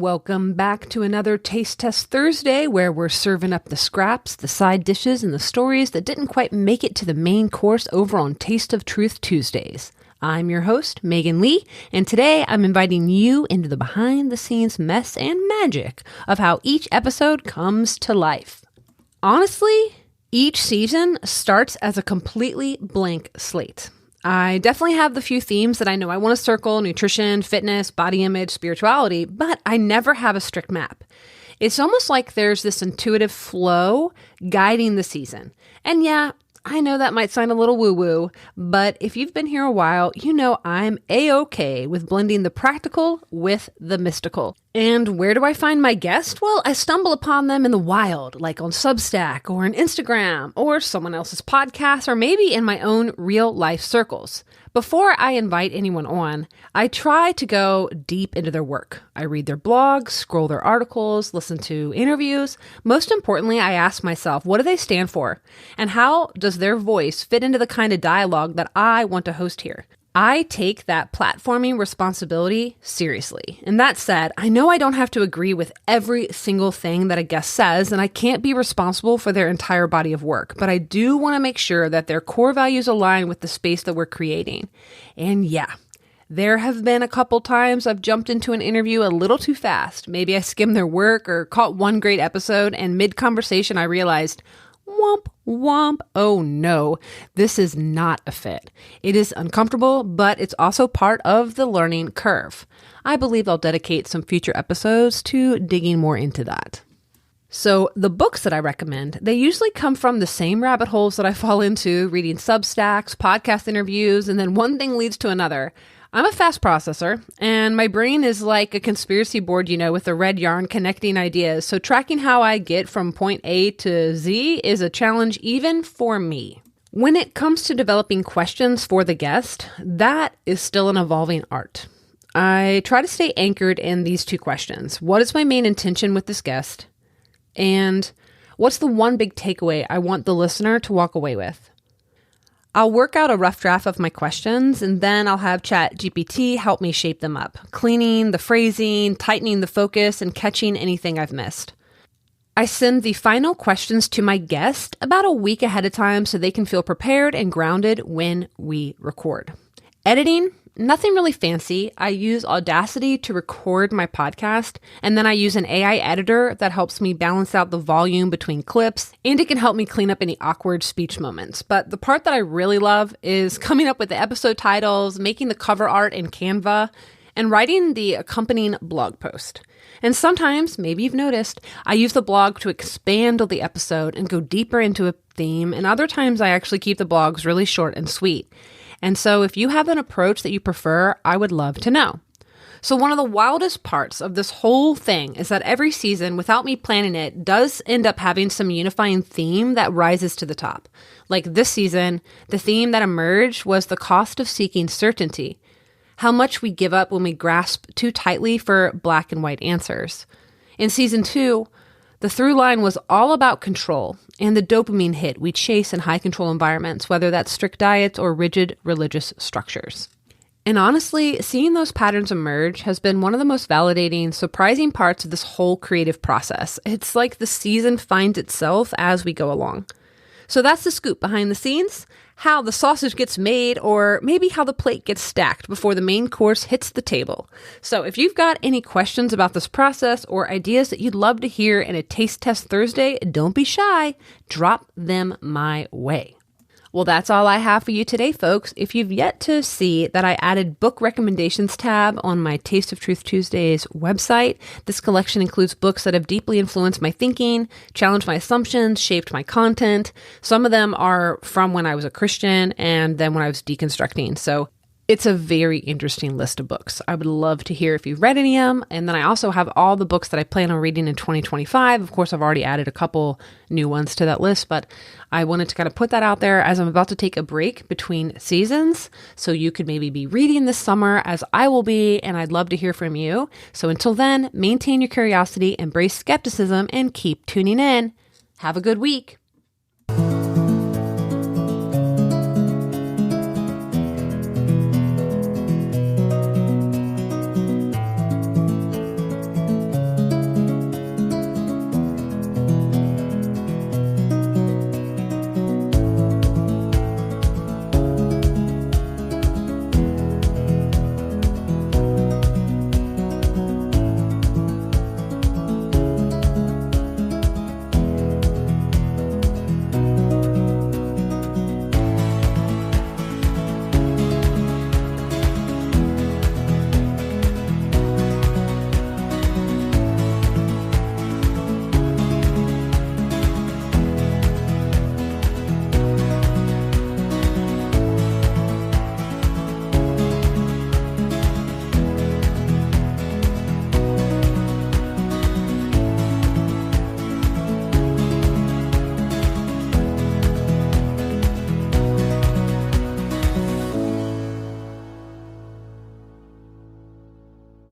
Welcome back to another Taste Test Thursday where we're serving up the scraps, the side dishes, and the stories that didn't quite make it to the main course over on Taste of Truth Tuesdays. I'm your host, Megan Lee, and today I'm inviting you into the behind-the-scenes mess and magic of how each episode comes to life. Honestly, each season starts as a completely blank slate. I definitely have the few themes that I know I want to circle: nutrition, fitness, body image, spirituality, but I never have a strict map. It's almost like there's this intuitive flow guiding the season. And yeah, I know that might sound a little woo-woo, but if you've been here a while, you know I'm A-okay with blending the practical with the mystical. And where do I find my guest? Well, I stumble upon them in the wild, like on Substack or on Instagram or someone else's podcast, or maybe in my own real-life circles. Before I invite anyone on, I try to go deep into their work. I read their blogs, scroll their articles, listen to interviews. Most importantly, I ask myself, what do they stand for? And how does their voice fit into the kind of dialogue that I want to host here? I take that platforming responsibility seriously. And that said, I know I don't have to agree with every single thing that a guest says, and I can't be responsible for their entire body of work, but I do want to make sure that their core values align with the space that we're creating. And yeah, there have been a couple times I've jumped into an interview a little too fast. Maybe I skimmed their work or caught one great episode, and mid-conversation I realized, womp, womp. Oh no, this is not a fit. It is uncomfortable, but it's also part of the learning curve. I believe I'll dedicate some future episodes to digging more into that. So the books that I recommend, they usually come from the same rabbit holes that I fall into, reading Substacks, podcast interviews, and then one thing leads to another. I'm a fast processor, and my brain is like a conspiracy board, with a red yarn connecting ideas. So tracking how I get from point A to Z is a challenge even for me. When it comes to developing questions for the guest, that is still an evolving art. I try to stay anchored in these two questions. What is my main intention with this guest? And what's the one big takeaway I want the listener to walk away with? I'll work out a rough draft of my questions, and then I'll have ChatGPT help me shape them up, cleaning the phrasing, tightening the focus, and catching anything I've missed. I send the final questions to my guest about a week ahead of time so they can feel prepared and grounded when we record. Editing, nothing really fancy. I use Audacity to record my podcast, and then I use an AI editor that helps me balance out the volume between clips, and it can help me clean up any awkward speech moments. But the part that I really love is coming up with the episode titles, making the cover art in Canva, and writing the accompanying blog post. And sometimes, maybe you've noticed, I use the blog to expand on the episode and go deeper into a theme, and other times I actually keep the blogs really short and sweet. And so if you have an approach that you prefer, I would love to know. So one of the wildest parts of this whole thing is that every season, without me planning it, does end up having some unifying theme that rises to the top. Like this season, the theme that emerged was the cost of seeking certainty. How much we give up when we grasp too tightly for black and white answers. In season 2, the through line was all about control and the dopamine hit we chase in high control environments, whether that's strict diets or rigid religious structures. And honestly, seeing those patterns emerge has been one of the most validating, surprising parts of this whole creative process. It's like the season finds itself as we go along. So that's the scoop behind the scenes, how the sausage gets made, or maybe how the plate gets stacked before the main course hits the table. So if you've got any questions about this process or ideas that you'd love to hear in a Taste Test Thursday, don't be shy. Drop them my way. Well, that's all I have for you today, folks. If you've yet to see that I added book recommendations tab on my Taste of Truth Tuesdays website, this collection includes books that have deeply influenced my thinking, challenged my assumptions, shaped my content. Some of them are from when I was a Christian and then when I was deconstructing. So it's a very interesting list of books. I would love to hear if you've read any of them. And then I also have all the books that I plan on reading in 2025. Of course, I've already added a couple new ones to that list, but I wanted to kind of put that out there as I'm about to take a break between seasons. So you could maybe be reading this summer as I will be, and I'd love to hear from you. So until then, maintain your curiosity, embrace skepticism, and keep tuning in. Have a good week.